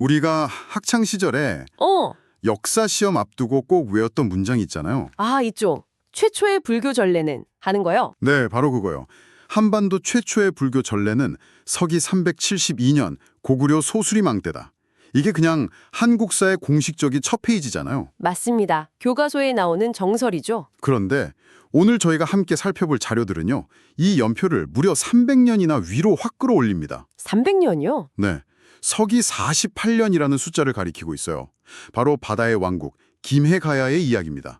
우리가 학창 시절에 어, 역사 시험 앞두고 꼭 외웠던 문장이 있잖아요. 이쪽. 최초의 불교 전례는 하는 거요? 네, 바로 그거요. 한반도 최초의 불교 전례는 서기 372년 고구려 소수리망 때다. 이게 그냥 한국사의 공식적인 첫 페이지잖아요. 맞습니다. 교과서에 나오는 정설이죠. 그런데 오늘 저희가 함께 살펴볼 자료들은요. 이 연표를 무려 300년이나 위로 확 끌어올립니다. 300년이요? 네, 서기 48년이라는 숫자를 가리키고 있어요. 바로 바다의 왕국 김해가야의 이야기입니다.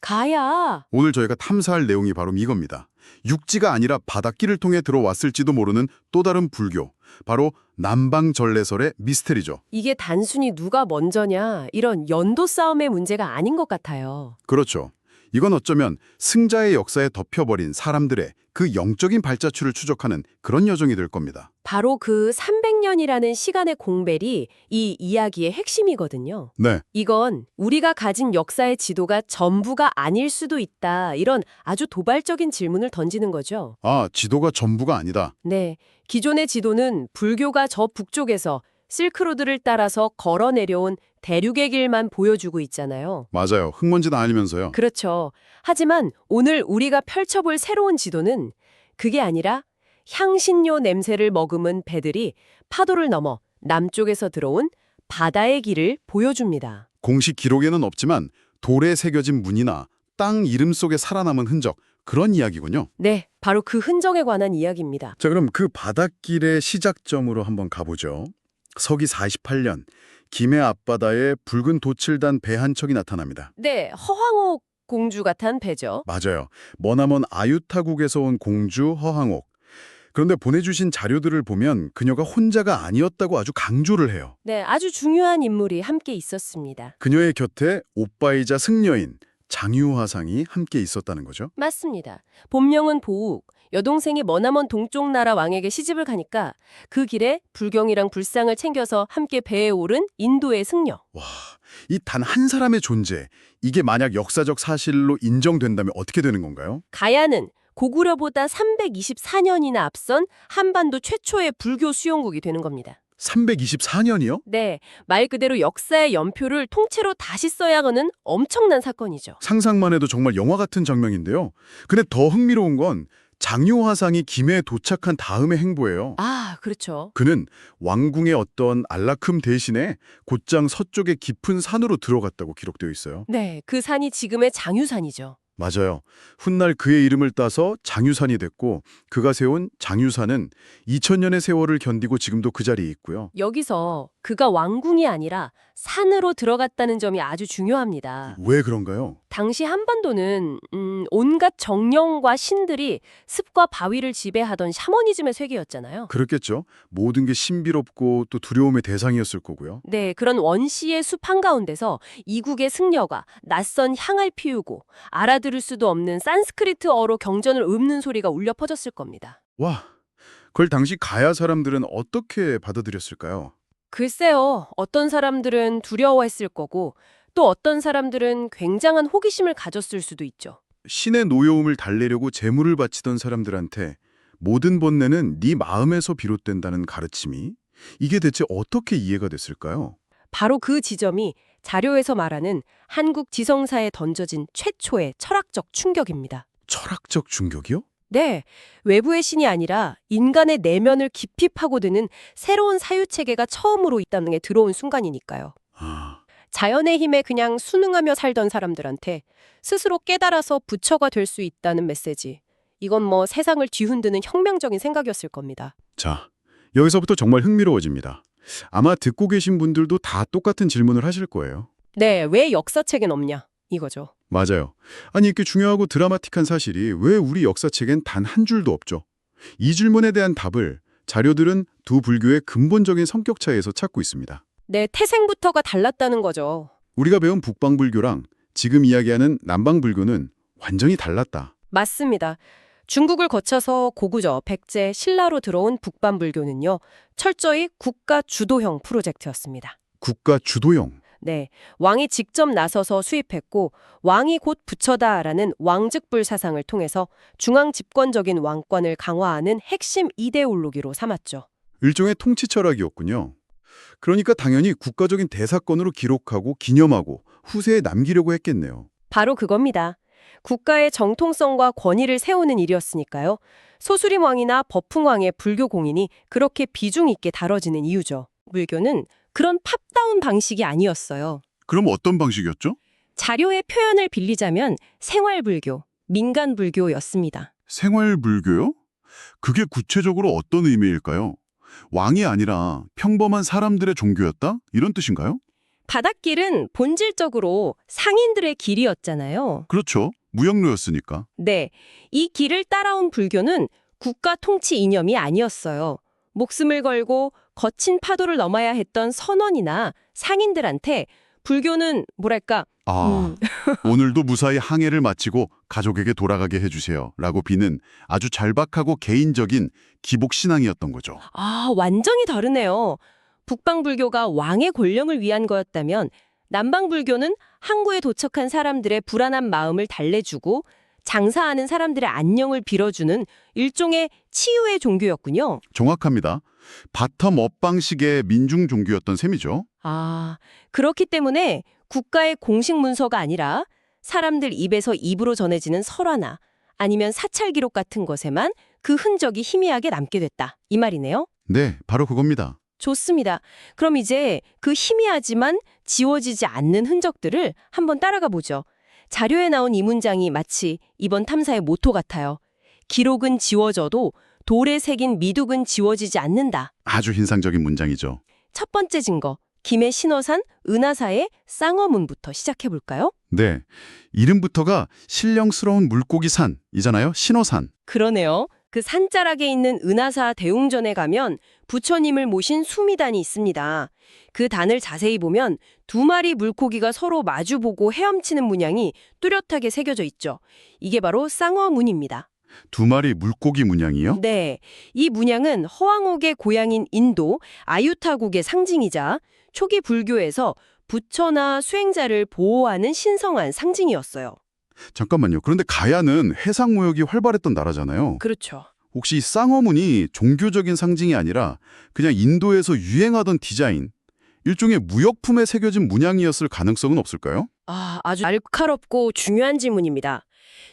가야. 오늘 저희가 탐사할 내용이 바로 이겁니다. 육지가 아니라 바닷길을 통해 들어왔을지도 모르는 또 다른 불교, 바로 남방전래설의 미스테리죠. 이게 단순히 누가 먼저냐 이런 연도 싸움의 문제가 아닌 것 같아요. 그렇죠. 이건 어쩌면 승자의 역사에 덮여버린 사람들의 그 영적인 발자취를 추적하는 그런 여정이 될 겁니다. 바로 그 300년이라는 시간의 공벨이 이 이야기의 핵심이거든요. 네, 이건 우리가 가진 역사의 지도가 전부가 아닐 수도 있다. 이런 아주 도발적인 질문을 던지는 거죠. 지도가 전부가 아니다. 네, 기존의 지도는 불교가 저 북쪽에서 실크로드를 따라서 걸어 내려온 대륙의 길만 보여주고 있잖아요. 맞아요. 흙먼지도 아니면서요. 그렇죠. 하지만 오늘 우리가 펼쳐볼 새로운 지도는 그게 아니라 향신료 냄새를 머금은 배들이 파도를 넘어 남쪽에서 들어온 바다의 길을 보여줍니다. 공식 기록에는 없지만 돌에 새겨진 문이나 땅 이름 속에 살아남은 흔적, 그런 이야기군요. 네, 바로 그 흔적에 관한 이야기입니다. 자, 그럼 그 바닷길의 시작점으로 한번 가보죠. 서기 48년, 김해 앞바다에 붉은 돛을 배 한 척이 나타납니다. 네, 허황옥 공주가 탄 배죠. 맞아요. 머나먼 아유타국에서 온 공주 허항옥. 그런데 보내주신 자료들을 보면 그녀가 혼자가 아니었다고 아주 강조를 해요. 네, 아주 중요한 인물이 함께 있었습니다. 그녀의 곁에 오빠이자 승려인 장유화상이 함께 있었다는 거죠. 맞습니다. 본명은 보욱, 여동생이 머나먼 동쪽 나라 왕에게 시집을 가니까 그 길에 불경이랑 불상을 챙겨서 함께 배에 오른 인도의 승려. 이 단 한 사람의 존재, 이게 만약 역사적 사실로 인정된다면 어떻게 되는 건가요? 가야는 고구려보다 324년이나 앞선 한반도 최초의 불교 수용국이 되는 겁니다. 324년이요? 네, 말 그대로 역사의 연표를 통째로 다시 써야 하는 엄청난 사건이죠. 상상만 해도 정말 영화 같은 장면인데요. 근데 더 흥미로운 건 장유화상이 김해에 도착한 다음의 행보예요. 그렇죠. 그는 왕궁의 어떤 안락흠 대신에 곧장 서쪽의 깊은 산으로 들어갔다고 기록되어 있어요. 네, 그 산이 지금의 장유산이죠. 맞아요. 훗날 그의 이름을 따서 장유산이 됐고 그가 세운 장유산은 2000년의 세월을 견디고 지금도 그 자리에 있고요. 여기서 그가 왕궁이 아니라 산으로 들어갔다는 점이 아주 중요합니다. 왜 그런가요? 당시 한반도는 온갖 정령과 신들이 습과 바위를 지배하던 샤머니즘의 세계였잖아요. 그렇겠죠. 모든 게 신비롭고 또 두려움의 대상이었을 거고요. 네, 그런 원시의 숲 한가운데서 이국의 승려가 낯선 향을 피우고 알아들을 수도 없는 산스크리트어로 경전을 읊는 소리가 울려 퍼졌을 겁니다. 와, 그걸 당시 가야 사람들은 어떻게 받아들였을까요? 글쎄요, 어떤 사람들은 두려워했을 거고 또 어떤 사람들은 굉장한 호기심을 가졌을 수도 있죠. 신의 노여움을 달래려고 재물을 바치던 사람들한테 모든 번뇌는 네 마음에서 비롯된다는 가르침이 이게 대체 어떻게 이해가 됐을까요? 바로 그 지점이 자료에서 말하는 한국 지성사에 던져진 최초의 철학적 충격입니다. 철학적 충격이요? 네, 외부의 신이 아니라 인간의 내면을 깊이 파고드는 새로운 사유체계가 처음으로 이 땅에 들어온 순간이니까요. 아, 자연의 힘에 그냥 순응하며 살던 사람들한테 스스로 깨달아서 부처가 될 수 있다는 메시지. 이건 뭐 세상을 뒤흔드는 혁명적인 생각이었을 겁니다. 자, 여기서부터 정말 흥미로워집니다. 아마 듣고 계신 분들도 다 똑같은 질문을 하실 거예요. 네, 왜 역사책엔 없냐? 이거죠. 맞아요. 아니 이렇게 중요하고 드라마틱한 사실이 왜 우리 역사책엔 단 한 줄도 없죠? 이 질문에 대한 답을 자료들은 두 불교의 근본적인 성격 차이에서 찾고 있습니다. 네, 태생부터가 달랐다는 거죠. 우리가 배운 북방불교랑 지금 이야기하는 남방불교는 완전히 달랐다. 맞습니다. 중국을 거쳐서 고구려, 백제, 신라로 들어온 북반불교는요. 철저히 국가 주도형 프로젝트였습니다. 국가 주도형. 네, 왕이 직접 나서서 수입했고 왕이 곧 부처다라는 왕즉불 사상을 통해서 중앙 집권적인 왕권을 강화하는 핵심 이데올로기로 삼았죠. 일종의 통치 철학이었군요. 그러니까 당연히 국가적인 대사건으로 기록하고 기념하고 후세에 남기려고 했겠네요. 바로 그겁니다. 국가의 정통성과 권위를 세우는 일이었으니까요. 소수림왕이나 버풍왕의 불교 공인이 그렇게 비중 있게 다뤄지는 이유죠. 불교는 그런 팝다운 방식이 아니었어요. 그럼 어떤 방식이었죠? 자료의 표현을 빌리자면 생활불교, 민간불교였습니다. 생활불교요? 그게 구체적으로 어떤 의미일까요? 왕이 아니라 평범한 사람들의 종교였다? 이런 뜻인가요? 바닷길은 본질적으로 상인들의 길이었잖아요. 그렇죠. 무역로였으니까. 네, 이 길을 따라온 불교는 국가 통치 이념이 아니었어요. 목숨을 걸고 거친 파도를 넘어야 했던 선원이나 상인들한테 불교는 뭐랄까 오늘도 무사히 항해를 마치고 가족에게 돌아가게 해주세요. 라고 비는 아주 절박하고 개인적인 기복신앙이었던 거죠. 완전히 다르네요. 북방불교가 왕의 권력을 위한 거였다면 남방불교는 항구에 도착한 사람들의 불안한 마음을 달래주고 장사하는 사람들의 안녕을 빌어주는 일종의 치유의 종교였군요. 정확합니다. 바텀업 방식의 민중 종교였던 셈이죠. 그렇기 때문에 국가의 공식 문서가 아니라 사람들 입에서 입으로 전해지는 설화나 아니면 사찰 기록 같은 것에만 그 흔적이 희미하게 남게 됐다. 이 말이네요. 네, 바로 그겁니다. 좋습니다. 그럼 이제 그 희미하지만 지워지지 않는 흔적들을 한번 따라가 보죠. 자료에 나온 이 문장이 마치 이번 탐사의 모토 같아요. 기록은 지워져도 돌에 새긴 미둑은 지워지지 않는다. 아주 인상적인 문장이죠. 첫 번째 증거, 김해 신어산 은하사의 쌍어문부터 시작해 볼까요? 네, 이름부터가 신령스러운 물고기 산이잖아요. 신어산. 그러네요. 그 산자락에 있는 은하사 대웅전에 가면 부처님을 모신 수미단이 있습니다. 그 단을 자세히 보면 두 마리 물고기가 서로 마주보고 헤엄치는 문양이 뚜렷하게 새겨져 있죠. 이게 바로 쌍어문입니다. 두 마리 물고기 문양이요? 네, 이 문양은 허왕옥의 고향인 인도 아유타국의 상징이자 초기 불교에서 부처나 수행자를 보호하는 신성한 상징이었어요. 잠깐만요. 그런데 가야는 해상 무역이 활발했던 나라잖아요. 그렇죠. 혹시 이 쌍어문이 종교적인 상징이 아니라 그냥 인도에서 유행하던 디자인, 일종의 무역품에 새겨진 문양이었을 가능성은 없을까요? 아주 날카롭고 중요한 질문입니다.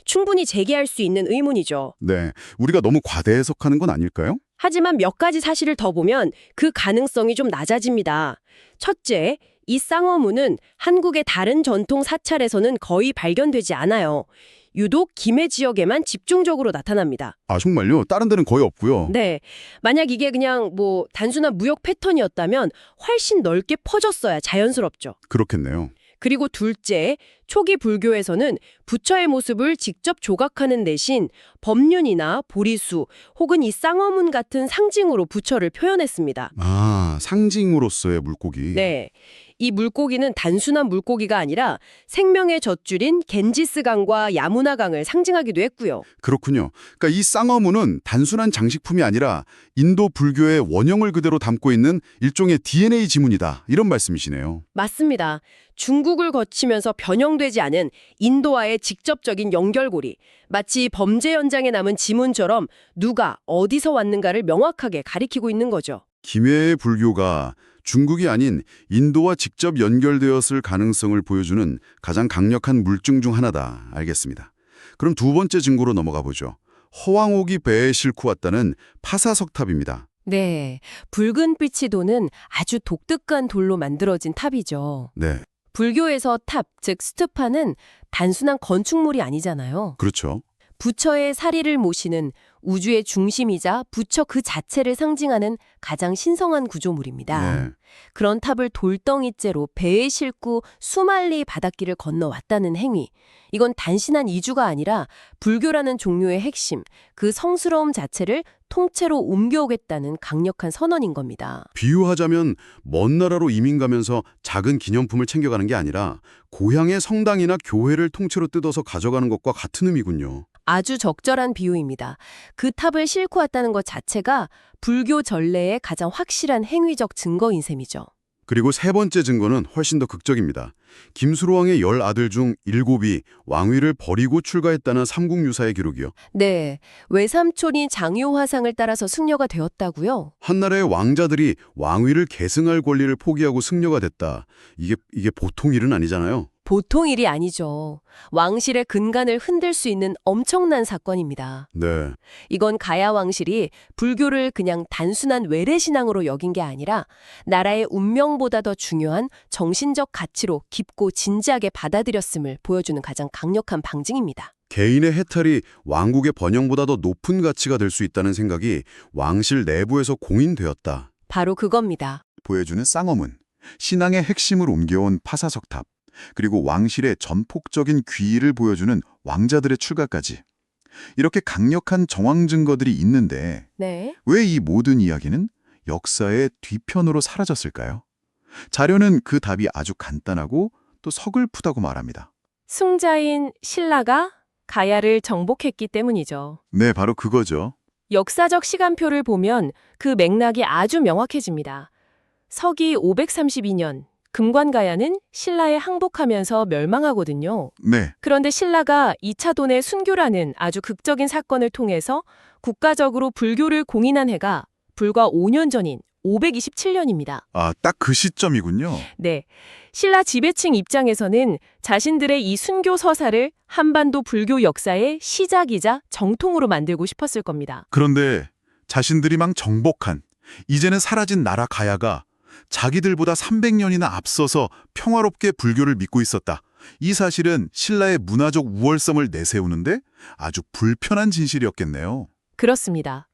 충분히 제기할 수 있는 의문이죠. 네, 우리가 너무 과대 해석하는 건 아닐까요? 하지만 몇 가지 사실을 더 보면 그 가능성이 좀 낮아집니다. 첫째, 이 쌍어문은 한국의 다른 전통 사찰에서는 거의 발견되지 않아요. 유독 김해 지역에만 집중적으로 나타납니다. 아, 정말요? 다른 데는 거의 없고요. 네, 만약 이게 그냥 단순한 무역 패턴이었다면 훨씬 넓게 퍼졌어야 자연스럽죠. 그렇겠네요. 그리고 둘째, 초기 불교에서는 부처의 모습을 직접 조각하는 대신 법륜이나 보리수 혹은 이 쌍어문 같은 상징으로 부처를 표현했습니다. 상징으로서의 물고기. 네, 이 물고기는 단순한 물고기가 아니라 생명의 젖줄인 겐지스강과 야무나강을 상징하기도 했고요. 그렇군요. 그러니까 이 쌍어문은 단순한 장식품이 아니라 인도 불교의 원형을 그대로 담고 있는 일종의 DNA 지문이다. 이런 말씀이시네요. 맞습니다. 중국을 거치면서 변형되지 않은 인도와의 직접적인 연결고리, 마치 범죄 현장에 남은 지문처럼 누가 어디서 왔는가를 명확하게 가리키고 있는 거죠. 김해의 불교가 중국이 아닌 인도와 직접 연결되었을 가능성을 보여주는 가장 강력한 물증 중 하나다. 알겠습니다. 그럼 두 번째 증거로 넘어가 보죠. 허왕옥이 배에 싣고 왔다는 파사석탑입니다. 네, 붉은 빛이 도는 아주 독특한 돌로 만들어진 탑이죠. 네, 불교에서 탑, 즉 스투파는 단순한 건축물이 아니잖아요. 그렇죠. 부처의 사리를 모시는 우주의 중심이자 부처 그 자체를 상징하는 가장 신성한 구조물입니다. 네. 그런 탑을 돌덩이째로 배에 싣고 수만리 바닷길을 건너왔다는 행위. 이건 단순한 이주가 아니라 불교라는 종류의 핵심, 그 성스러움 자체를 통째로 옮겨오겠다는 강력한 선언인 겁니다. 비유하자면 먼 나라로 이민 가면서 작은 기념품을 챙겨가는 게 아니라 고향의 성당이나 교회를 통째로 뜯어서 가져가는 것과 같은 의미군요. 아주 적절한 비유입니다. 그 탑을 싣고 왔다는 것 자체가 불교 전례의 가장 확실한 행위적 증거인 셈이죠. 그리고 세 번째 증거는 훨씬 더 극적입니다. 김수로왕의 10아들 중 7이 왕위를 버리고 출가했다는 삼국유사의 기록이요. 네, 외삼촌이 장유화상을 따라서 승려가 되었다고요? 한나라의 왕자들이 왕위를 계승할 권리를 포기하고 승려가 됐다. 이게 보통 일은 아니잖아요. 보통 일이 아니죠. 왕실의 근간을 흔들 수 있는 엄청난 사건입니다. 네. 이건 가야 왕실이 불교를 그냥 단순한 외래신앙으로 여긴 게 아니라 나라의 운명보다 더 중요한 정신적 가치로 깊고 진지하게 받아들였음을 보여주는 가장 강력한 방증입니다. 개인의 해탈이 왕국의 번영보다 더 높은 가치가 될 수 있다는 생각이 왕실 내부에서 공인되었다. 바로 그겁니다. 보여주는 쌍어문, 신앙의 핵심을 옮겨온 파사석탑, 그리고 왕실의 전폭적인 귀의를 보여주는 왕자들의 출가까지. 이렇게 강력한 정황 증거들이 있는데 네. 왜 이 모든 이야기는 역사의 뒤편으로 사라졌을까요? 자료는 그 답이 아주 간단하고 또 서글프다고 말합니다. 승자인 신라가 가야를 정복했기 때문이죠. 네, 바로 그거죠. 역사적 시간표를 보면 그 맥락이 아주 명확해집니다. 서기 532년 금관가야는 신라에 항복하면서 멸망하거든요. 네, 그런데 신라가 2차 돈의 순교라는 아주 극적인 사건을 통해서 국가적으로 불교를 공인한 해가 불과 5년 전인 527년입니다. 딱 그 시점이군요. 네, 신라 지배층 입장에서는 자신들의 이 순교 서사를 한반도 불교 역사의 시작이자 정통으로 만들고 싶었을 겁니다. 그런데 자신들이 막 정복한, 이제는 사라진 나라 가야가 자기들보다 300년이나 앞서서 평화롭게 불교를 믿고 있었다. 이 사실은 신라의 문화적 우월성을 내세우는데 아주 불편한 진실이었겠네요. 그렇습니다.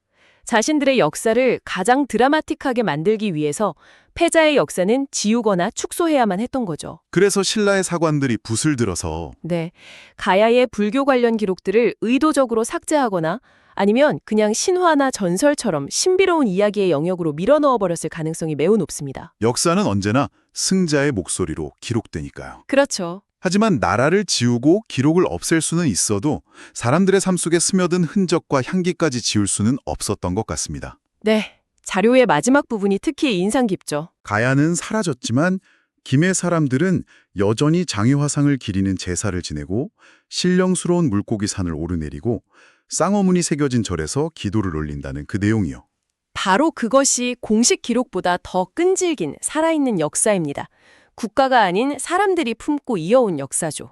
자신들의 역사를 가장 드라마틱하게 만들기 위해서 패자의 역사는 지우거나 축소해야만 했던 거죠. 그래서 신라의 사관들이 붓을 들어서 네, 가야의 불교 관련 기록들을 의도적으로 삭제하거나 아니면 그냥 신화나 전설처럼 신비로운 이야기의 영역으로 밀어넣어 버렸을 가능성이 매우 높습니다. 역사는 언제나 승자의 목소리로 기록되니까요. 그렇죠. 하지만 나라를 지우고 기록을 없앨 수는 있어도 사람들의 삶 속에 스며든 흔적과 향기까지 지울 수는 없었던 것 같습니다. 네, 자료의 마지막 부분이 특히 인상 깊죠. 가야는 사라졌지만 김해 사람들은 여전히 장유화상을 기리는 제사를 지내고 신령스러운 물고기 산을 오르내리고 쌍어문이 새겨진 절에서 기도를 올린다는 그 내용이요. 바로 그것이 공식 기록보다 더 끈질긴 살아있는 역사입니다. 국가가 아닌 사람들이 품고 이어온 역사죠.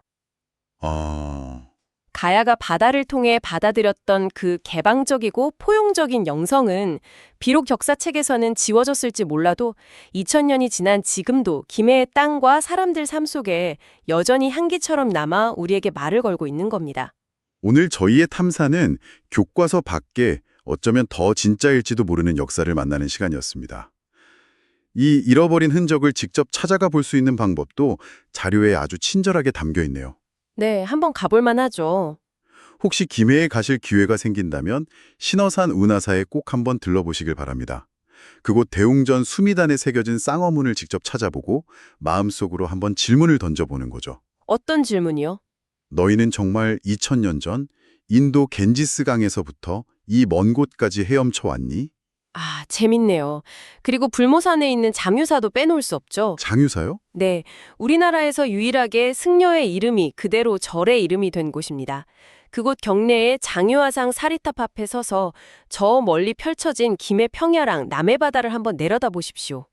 가야가 바다를 통해 받아들였던 그 개방적이고 포용적인 영성은 비록 역사책에서는 지워졌을지 몰라도 2000년이 지난 지금도 김해의 땅과 사람들 삶 속에 여전히 향기처럼 남아 우리에게 말을 걸고 있는 겁니다. 오늘 저희의 탐사는 교과서 밖에 어쩌면 더 진짜일지도 모르는 역사를 만나는 시간이었습니다. 이 잃어버린 흔적을 직접 찾아가 볼 수 있는 방법도 자료에 아주 친절하게 담겨 있네요. 네, 한번 가볼 만하죠. 혹시 김해에 가실 기회가 생긴다면 신어산 운하사에 꼭 한번 들러보시길 바랍니다. 그곳 대웅전 수미단에 새겨진 쌍어문을 직접 찾아보고 마음속으로 한번 질문을 던져보는 거죠. 어떤 질문이요? 너희는 정말 2000년 전 인도 겐지스강에서부터 이 먼 곳까지 헤엄쳐 왔니? 아, 재밌네요. 그리고 불모산에 있는 장유사도 빼놓을 수 없죠. 장유사요? 네, 우리나라에서 유일하게 승려의 이름이 그대로 절의 이름이 된 곳입니다. 그곳 경내에 장유화상 사리탑 앞에 서서 저 멀리 펼쳐진 김해 평야랑 남해바다를 한번 내려다 보십시오.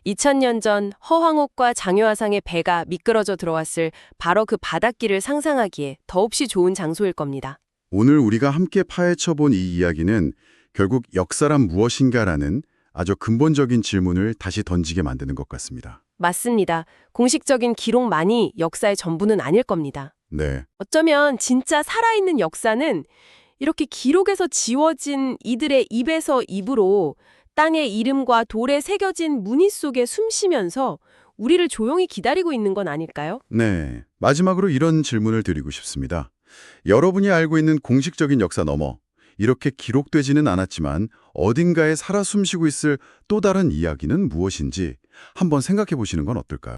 2000년 전 허황옥과 장유화상의 배가 미끄러져 들어왔을 바로 그 바닷길을 상상하기에 더없이 좋은 장소일 겁니다. 오늘 우리가 함께 파헤쳐본 이 이야기는 결국 역사란 무엇인가라는 아주 근본적인 질문을 다시 던지게 만드는 것 같습니다. 맞습니다. 공식적인 기록만이 역사의 전부는 아닐 겁니다. 네. 어쩌면 진짜 살아있는 역사는 이렇게 기록에서 지워진 이들의 입에서 입으로 땅의 이름과 돌에 새겨진 무늬 속에 숨쉬면서 우리를 조용히 기다리고 있는 건 아닐까요? 네. 마지막으로 이런 질문을 드리고 싶습니다. 여러분이 알고 있는 공식적인 역사 너머 이렇게 기록되지는 않았지만 어딘가에 살아 숨쉬고 있을 또 다른 이야기는 무엇인지 한번 생각해 보시는 건 어떨까요?